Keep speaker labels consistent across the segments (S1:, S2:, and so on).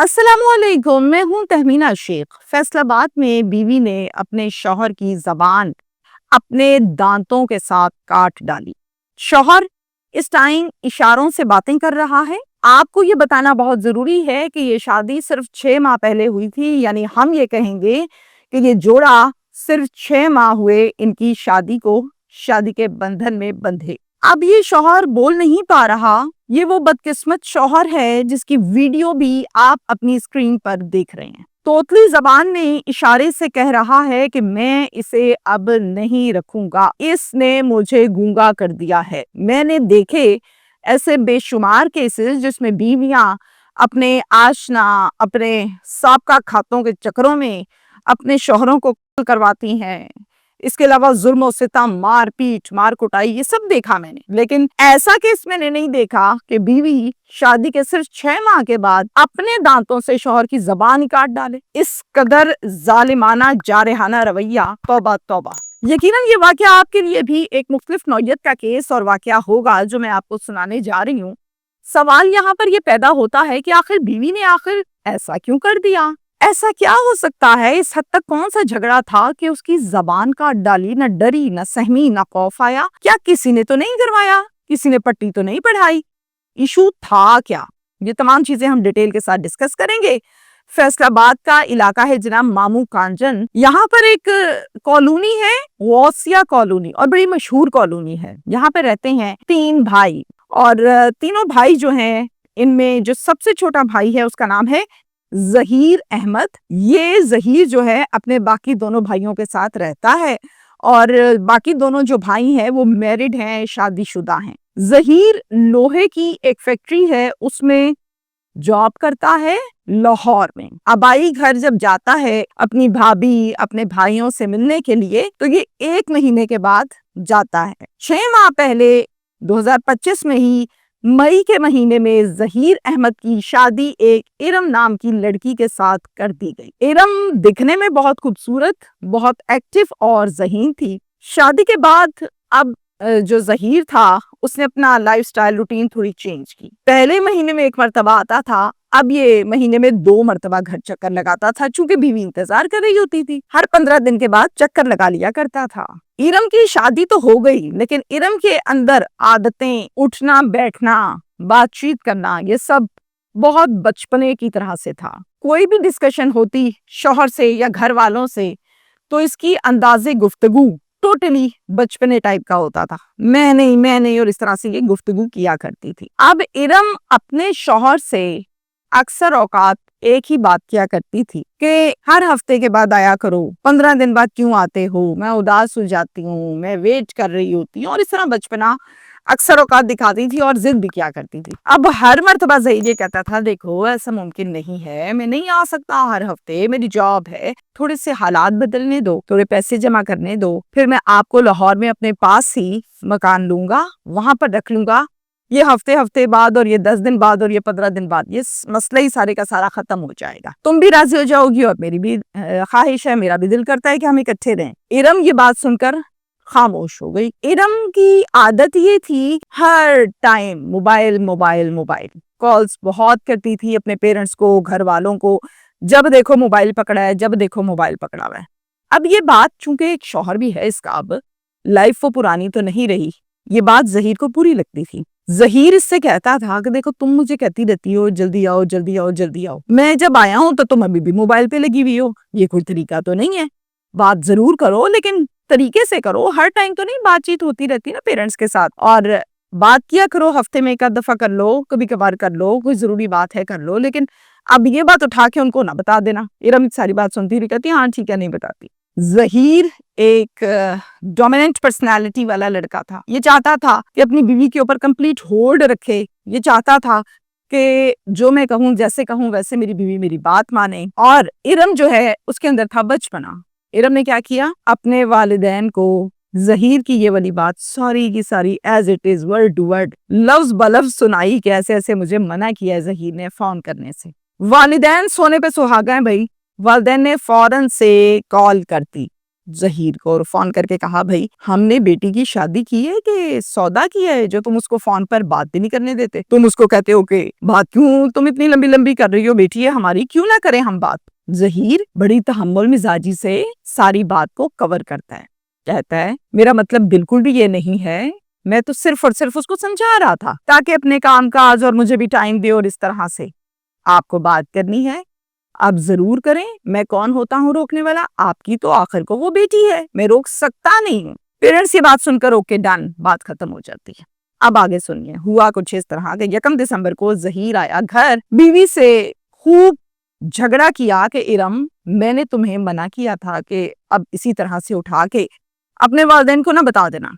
S1: السلام علیکم، میں ہوں تہمینہ شیخ۔ فیصل آباد میں بیوی نے اپنے شوہر کی زبان اپنے دانتوں کے ساتھ کاٹ ڈالی۔ شوہر اس ٹائم اشاروں سے باتیں کر رہا ہے۔ آپ کو یہ بتانا بہت ضروری ہے کہ یہ شادی صرف 6 ماہ پہلے ہوئی تھی، یعنی ہم یہ کہیں گے کہ یہ جوڑا صرف 6 ماہ ہوئے ان کی شادی کو شادی کے بندھن میں بندھے۔ اب یہ شوہر بول نہیں پا رہا۔ یہ وہ بدقسمت شوہر ہے جس کی ویڈیو بھی آپ اپنی اسکرین پر دیکھ رہے ہیں۔ توتلی زبان میں اشارے سے کہہ رہا ہے کہ میں اسے اب نہیں رکھوں گا، اس نے مجھے گونگا کر دیا ہے۔ میں نے دیکھے ایسے بے شمار کیسز جس میں بیویاں اپنے آشنا، اپنے سابقہ کھاتوں کے چکروں میں اپنے شوہروں کو قتل کرواتی ہیں۔ اس کے علاوہ ظلم و ستم، مار پیٹ، مار کٹائی، یہ سب دیکھا میں نے، لیکن ایسا کیس میں نے نہیں دیکھا کہ بیوی شادی کے صرف 6 ماہ کے بعد اپنے دانتوں سے شوہر کی زبان کاٹ ڈالے۔ اس قدر ظالمانہ جارحانہ رویہ، توبہ توبہ۔ یقیناً یہ واقعہ آپ کے لیے بھی ایک مختلف نوعیت کا کیس اور واقعہ ہوگا جو میں آپ کو سنانے جا رہی ہوں۔ سوال یہاں پر یہ پیدا ہوتا ہے کہ آخر بیوی نے ایسا کیوں کر دیا؟ ایسا کیا ہو سکتا ہے؟ اس حد تک کون سا جھگڑا تھا کہ اس کی زبان کاٹ ڈالی؟ نہ ڈری، نہ سہمی، نہ خوف آیا؟ کیا کسی نے تو نہیں کروایا؟ کسی نے پٹی تو نہیں پڑھائی؟ ایشو تھا کیا؟ یہ تمام چیزیں ہم ڈیٹیل کے ساتھ ڈسکس کریں گے۔ فیصل آباد کا علاقہ ہے جناب مامو کانجن۔ یہاں پر ایک کالونی ہے، غوثیہ کالونی، اور بڑی مشہور کالونی ہے۔ یہاں پہ رہتے ہیں 3 بھائی، اور تینوں بھائی جو ہیں ان میں جو سب سے چھوٹا بھائی ہے اس کا نام ہے ظہیر احمد۔ یہ ظہیر جو ہے اپنے باقی دونوں بھائیوں کے ساتھ رہتا ہے، اور باقی دونوں جو بھائی ہیں وہ میرڈ ہیں، شادی شدہ ہیں۔ ظہیر لوہے کی ایک فیکٹری ہے، اس میں جاب کرتا ہے لاہور میں۔ آبائی گھر جب جاتا ہے اپنی بھابھی، اپنے بھائیوں سے ملنے کے لیے، تو یہ 1 مہینے کے بعد جاتا ہے۔ 6 ماہ پہلے 2025 میں ہی مئی کے مہینے میں ظہیر احمد کی شادی ایک ارم نام کی لڑکی کے ساتھ کر دی گئی۔ ارم دکھنے میں بہت خوبصورت، بہت ایکٹیو اور ذہین تھی۔ شادی کے بعد اب جو ظہیر تھا اس نے اپنا لائف سٹائل روٹین تھوڑی چینج کی۔ پہلے مہینے میں 1 مرتبہ آتا تھا، اب یہ مہینے میں 2 مرتبہ گھر چکر لگاتا تھا، چونکہ بیوی انتظار کر رہی ہوتی تھی۔ ہر 15 دن کے بعد چکر لگا لیا کرتا تھا۔ ارم کی شادی تو ہو گئی، لیکن ارم کے اندر عادتیں، اٹھنا بیٹھنا، بات چیت کرنا، یہ سب بہت بچپنے کی طرح سے تھا۔ کوئی بھی ڈسکشن ہوتی شوہر سے یا گھر والوں سے تو اس کی انداز گفتگو ٹوٹلی بچپنے ٹائپ کا ہوتا تھا، میں نہیں، اور اس طرح سے یہ گفتگو کیا کرتی تھی۔ اب ارم اپنے شوہر سے اکثر اوقات ایک ہی بات کیا کرتی تھی کہ ہر ہفتے کے بعد آیا کرو، 15 دن بعد کیوں آتے ہو، میں اداس ہو جاتی ہوں، میں ویٹ کر رہی ہوتی ہوں، اور اس طرح بچپنا اکثر اوقات دکھاتی تھی اور ضد بھی کیا کرتی تھی۔ اب ہر مرتبہ ظہیر یہ کہتا تھا، دیکھو ایسا ممکن نہیں ہے، میں نہیں آ سکتا ہر ہفتے، میری جاب ہے، تھوڑے سے حالات بدلنے دو، تھوڑے پیسے جمع کرنے دو، پھر میں آپ کو لاہور میں اپنے پاس ہی مکان لوں گا، وہاں پر رکھ لوں گا، یہ ہفتے بعد اور یہ 10 دن بعد اور یہ 15 دن بعد یہ مسئلہ ہی سارے کا سارا ختم ہو جائے گا، تم بھی راضی ہو جاؤ گی اور میری بھی خواہش ہے، میرا بھی دل کرتا ہے کہ ہم اکٹھے رہیں۔ ارم یہ بات سن کر خاموش ہو گئی۔ ارم کی عادت یہ تھی ہر ٹائم موبائل کالز بہت کرتی تھی اپنے پیرنٹس کو، گھر والوں کو، جب دیکھو موبائل پکڑا ہے، جب دیکھو موبائل پکڑا ہوا ہے۔ اب یہ بات چونکہ ایک شوہر بھی ہے اس کا، اب لائف وہ پرانی تو نہیں رہی، یہ بات ظہیر کو پوری لگتی تھی۔ ظہیر اس سے کہتا تھا کہ دیکھو تم مجھے کہتی رہتی ہو جلدی آؤ، میں جب آیا ہوں تو تم ابھی بھی موبائل پہ لگی ہوئی ہو، یہ کوئی طریقہ تو نہیں ہے، بات ضرور کرو لیکن طریقے سے کرو، ہر ٹائم تو نہیں بات چیت ہوتی رہتی نا پیرنٹس کے ساتھ، اور بات کیا کرو، ہفتے میں 1 دفعہ کر لو، کبھی کبھار کر لو، کوئی ضروری بات ہے کر لو، لیکن اب یہ بات اٹھا کے ان کو نہ بتا دینا۔ ارم ساری بات سنتی رہی، کہتی ہاں ٹھیک ہے، نہیں بتاتی۔ ظہیر ایک ڈومیننٹ پرسنالٹی والا لڑکا تھا، یہ چاہتا تھا کہ اپنی بیوی کے اوپر کمپلیٹ ہولڈ رکھے، یہ چاہتا تھا کہ جو میں کہوں، جیسے کہوں ویسے میری بیوی میری بات مانے، اور ارم جو ہے اس کے اندر تھا بچپنا۔ ارم نے کیا کیا، اپنے والدین کو ظہیر کی یہ والی بات ساری کی ساری as it is, word to word, لفظ بلفظ سنائی کہ ایسے ایسے مجھے منع کیا ہے ظہیر نے فون کرنے سے۔ والدین سونے پہ سہاگا ہیں بھائی، والدین نے فوراً سے کال کرتی ظہیر کو اور فون کر کے کہا بھائی ہم نے بیٹی کی شادی کی ہے کہ سودا کیا ہے جو تم اس کو فون پر بات بھی نہیں کرنے دیتے؟ تم اس کو کہتے ہو کہ بات کیوں تم اتنی لمبی لمبی کر رہی ہو بیٹی ہے ہماری، کیوں نہ کریں ہم بات؟ ظہیر بڑی تحمل مزاجی سے ساری بات کو کور کرتا ہے، کہتا ہے میرا مطلب بالکل بھی یہ نہیں ہے، میں تو صرف اور صرف اس کو سمجھا رہا تھا تاکہ اپنے کام کاج اور مجھے بھی ٹائم دے، اور اس طرح سے آپ کو بات کرنی ہے آپ ضرور کریں، میں کون ہوتا ہوں روکنے والا؟ آپ کی تو آخر کو وہ بیٹی ہے، میں روک سکتا نہیں ہوں۔ پیرنٹس یہ بات سن کر اوکے ڈن، بات ختم ہو جاتی ہے۔ اب آگے سنیے، ہوا کچھ اس طرح کہ 1 دسمبر کو ظہیر آیا گھر، بیوی سے خوب جھگڑا کیا کہ ارم میں نے تمہیں منع کیا تھا کہ اب اسی طرح سے اٹھا کے اپنے والدین کو نہ بتا دینا،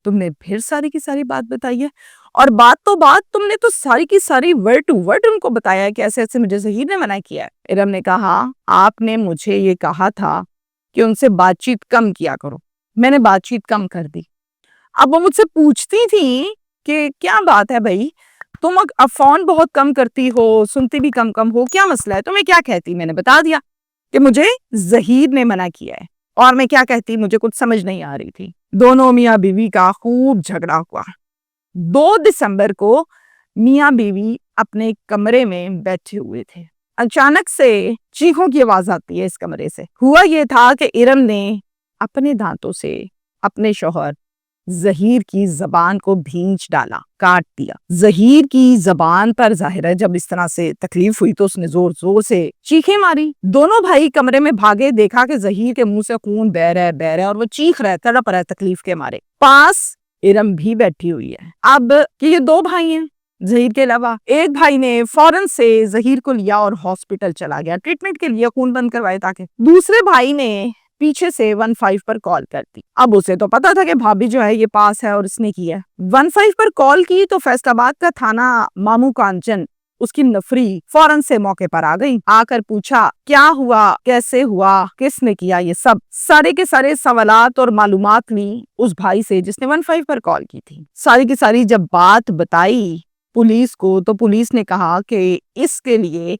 S1: تم نے پھر ساری کی ساری بات بتائی ہے، اور بات تم نے تو ساری کی ساری ورڈ ٹو ورڈ ان کو بتایا ہے کہ ایسے ایسے مجھے ظہیر نے منع کیا ہے۔ ارم نے کہا آپ نے مجھے یہ کہا تھا کہ ان سے بات چیت کم کیا کرو، میں نے بات چیت کم کر دی۔ اب وہ مجھ سے پوچھتی تھی کہ کیا بات ہے بھائی، تم اب فون بہت کم کرتی ہو، سنتی بھی کم کم ہو، کیا مسئلہ ہے؟ تمہیں کیا کہتی؟ میں نے بتا دیا کہ مجھے ظہیر نے منع کیا ہے، اور میں کیا کہتی مجھے کچھ سمجھ نہیں آ رہی تھی۔ دونوں میاں بیوی کا خوب جھگڑا ہوا۔ 2 دسمبر کو میاں بیوی اپنے کمرے میں بیٹھے ہوئے تھے، اچانک سے چیخوں کی آواز آتی ہے اس کمرے سے۔ ہوا یہ تھا کہ ارم نے اپنے دانتوں سے اپنے شوہر ظہیر کی زبان کو بھینچ ڈالا، کاٹ دیا۔ ظہیر کی زبان پر ظاہر ہے جب اس طرح سے تکلیف ہوئی تو اس نے زور زور سے چیخیں ماری۔ دونوں بھائی کمرے میں بھاگے، دیکھا کہ ظہیر کے منہ سے خون بہ رہا ہے اور وہ چیخ رہا ہے، تڑپ رہا ہے تکلیف کے مارے۔ پاس ارم بھی بیٹھی ہوئی ہے۔ اب کہ یہ 2 بھائی ہیں ظہیر کے علاوہ، ایک بھائی نے فوراً سے ظہیر کو لیا اور ہاسپٹل چلا گیا ٹریٹمنٹ کے لیے، خون بند کروائے تاکہ۔ دوسرے بھائی نے پیچھے سے 15 پر کال کر دی۔ اب اسے تو پتا تھا کہ بھابی جو ہے یہ پاس ہے اور اس نے کیا۔ 15 پر کال کی تو فیصل آباد کا تھانہ مامو کانچن اس کی نفری فوراً سے موقع پر آ گئی، آ کر پوچھا کیا ہوا، کیسے ہوا، کس نے کیا، یہ سب سارے کے سارے سوالات اور معلومات لی اس بھائی سے جس نے 15 پر کال کی تھی۔ ساری کی ساری جب بات بتائی پولیس کو تو پولیس نے کہا کہ اس کے لیے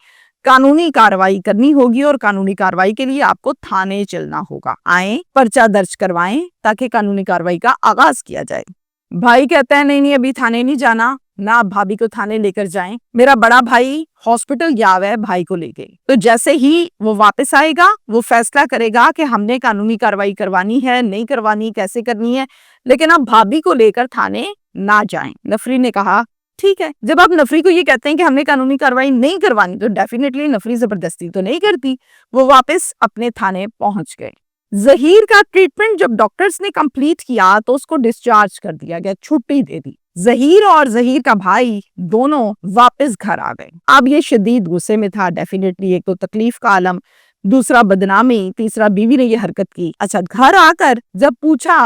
S1: قانونی کارروائی کرنی ہوگی، اور قانونی کارروائی کے لیے آپ کو تھانے چلنا ہوگا، آئیں پرچہ درج کروائیں تاکہ قانونی کارروائی کا آغاز کیا جائے۔ بھائی کہتا ہے نہیں ابھی تھانے نہیں جانا، نہ آپ بھابی کو تھانے لے کر جائیں، میرا بڑا بھائی ہاسپٹل گیا ہوا ہے، بھائی کو لے کے، تو جیسے ہی وہ واپس آئے گا وہ فیصلہ کرے گا کہ ہم نے قانونی کارروائی کروانی ہے نہیں کروانی، کیسے کرنی ہے، لیکن آپ بھابی کو لے کر تھانے نہ جائیں۔ نفری نے کہا ٹھیک ہے۔ جب آپ نفری کو یہ کہتے ہیں کہ ہم نے قانونی کارروائی نہیں کروانی تو ڈیفینیٹلی نفری زبردستی تو نہیں کرتی۔ وہ واپس اپنے تھانے پہنچ گئے۔ ظہیر کا ٹریٹمنٹ جب ڈاکٹرز نے کمپلیٹ کیا تو اس کو ڈسچارج کر دیا گیا، چھٹی دے دی۔ ظہیر اور ظہیر کا بھائی دونوں واپس گھر آ گئے۔ اب یہ شدید غصے میں تھا، ڈیفینیٹلی ایک تو تکلیف کا عالم، دوسرا بدنامی، تیسرا بیوی نے یہ حرکت کی۔ اچھا گھر آ کر جب پوچھا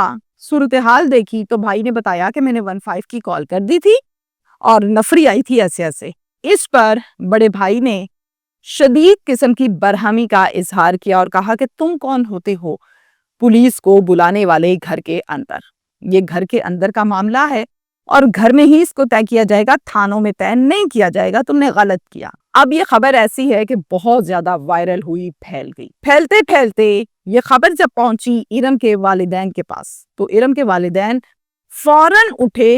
S1: صورتحال دیکھی تو بھائی نے بتایا کہ میں نے 15 کی کال کر دی تھی اور نفری آئی تھی ایسے ایسے۔ اس پر بڑے بھائی نے شدید قسم کی برہمی کا اظہار کیا اور کہا کہ تم کون ہوتے ہو پولیس کو بلانے والے گھر کے اندر؟ یہ گھر کے اندر کا معاملہ ہے اور گھر میں ہی اس کو طے کیا جائے گا، تھانوں میں طے نہیں کیا جائے گا، تم نے غلط کیا۔ اب یہ خبر ایسی ہے کہ بہت زیادہ وائرل ہوئی، پھیل گئی۔ پھیلتے پھیلتے یہ خبر جب پہنچی ارم کے والدین کے پاس تو ارم کے والدین فوراً اٹھے،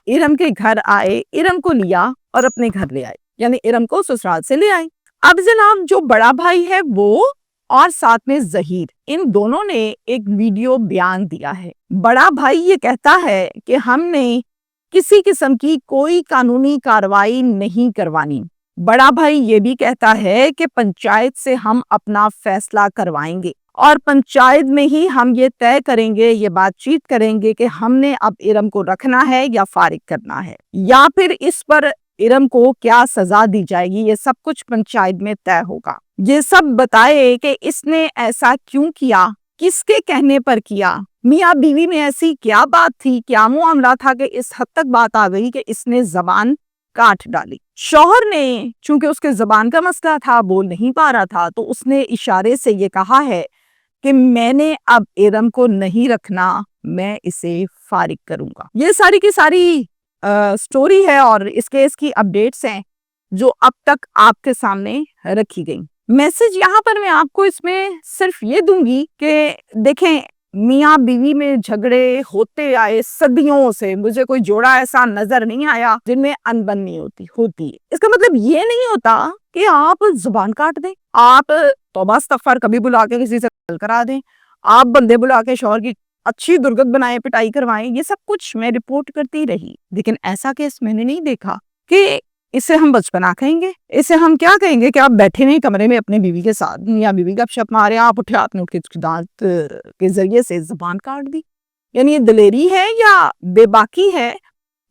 S1: ارم کے گھر آئے، ارم کو لیا اور اپنے گھر لے آئے، یعنی ارم کو سسرال سے لے آئے۔ اب جناب جو بڑا بھائی ہے وہ اور ساتھ میں ظہیر، ان دونوں نے ایک ویڈیو بیان دیا ہے۔ بڑا بھائی یہ کہتا ہے کہ ہم نے کسی قسم کی کوئی قانونی کارروائی نہیں کروانی۔ بڑا بھائی یہ بھی کہتا ہے کہ پنچایت سے ہم اپنا فیصلہ کروائیں گے اور پنچایت میں ہی ہم یہ طے کریں گے، یہ بات چیت کریں گے کہ ہم نے اب ارم کو رکھنا ہے یا فارغ کرنا ہے، یا پھر اس پر ارم کو کیا سزا دی جائے گی، یہ سب کچھ پنچایت میں طے ہوگا۔ یہ سب بتائے کہ اس نے ایسا کیوں کیا، کس کے کہنے پر کیا، میاں بیوی میں ایسی کیا بات تھی، کیا معاملہ تھا کہ اس حد تک بات آ گئی کہ اس نے زبان کاٹ ڈالی۔ شوہر نے چونکہ اس کے زبان کا مسئلہ تھا، بول نہیں پا رہا تھا، تو اس نے اشارے سے یہ کہا ہے کہ میں نے اب ارم کو نہیں رکھنا، میں اسے فارغ کروں گا۔ یہ ساری کی ساری سٹوری ہے اور اس کیس کی اپڈیٹس ہیں جو اب تک آپ کے سامنے رکھی گئیں۔ میسج یہاں پر میں آپ کو اس میں صرف یہ دوں گی کہ دیکھیں میاں بیوی میں جھگڑے ہوتے آئے صدیوں سے، مجھے کوئی جوڑا ایسا نظر نہیں آیا جن میں انبن نہیں ہوتی ہے۔ اس کا مطلب یہ نہیں ہوتا کہ آپ زبان کاٹ دیں، آپ توبہ استغفار کبھی بلا کے کسی سے حل کرا دیں، آپ بندے بلا کے شوہر کی اچھی درگت بنائیں، پٹائی کروائیں، یہ سب کچھ میں رپورٹ کرتی رہی، لیکن ایسا کیس میں نے نہیں دیکھا کہ اسے ہم بچپنا کہیں گے، اسے ہم کیا کہیں گے کہ آپ بیٹھے ہوئے کمرے میں اپنے بیوی کے ساتھ یا بیوی گپ شپ مارے، آپ اٹھے آپ نے اس کے دانت کے ذریعے سے زبان کاٹ دی، یعنی یہ دلیری ہے یا بے باکی ہے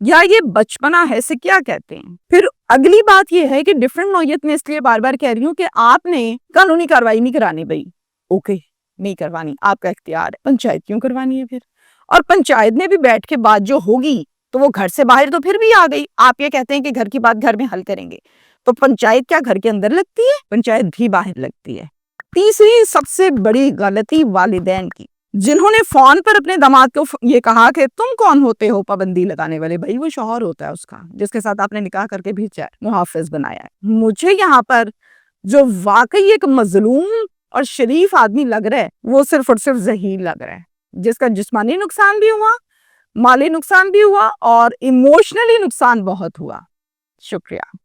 S1: یا یہ بچپنا ہے، اسے کیا کہتے ہیں؟ پھر اگلی بات یہ ہے کہ ڈیفرنٹ نوعیت میں اس لیے بار بار کہہ رہی ہوں کہ آپ نے قانونی کاروائی نہیں کرانی بھائی، اوکے نہیں کروانی، آپ کا اختیار ہے، پنچایت کیوں کروانی ہے پھر؟ اور پنچایت میں بھی بیٹھ کے بات جو ہوگی تو وہ گھر سے باہر تو پھر بھی آ گئی، آپ یہ کہتے ہیں کہ گھر کی بات گھر میں حل کریں گے، تو پنچایت کیا گھر کے اندر لگتی ہے؟ پنچایت بھی باہر لگتی ہے۔ تیسری سب سے بڑی غلطی والدین کی، جنہوں نے فون پر اپنے داماد کو یہ کہا کہ تم کون ہوتے ہو پابندی لگانے والے، بھائی وہ شوہر ہوتا ہے اس کا، جس کے ساتھ آپ نے نکاح کر کے بھیجا ہے، محافظ بنایا ہے۔ مجھے یہاں پر جو واقعی ایک مظلوم اور شریف آدمی لگ رہا ہے وہ صرف اور صرف ذہین لگ رہا ہے، جس کا جسمانی نقصان بھی ہوا، مالی نقصان بھی ہوا اور ایموشنلی نقصان بہت ہوا۔ شکریہ۔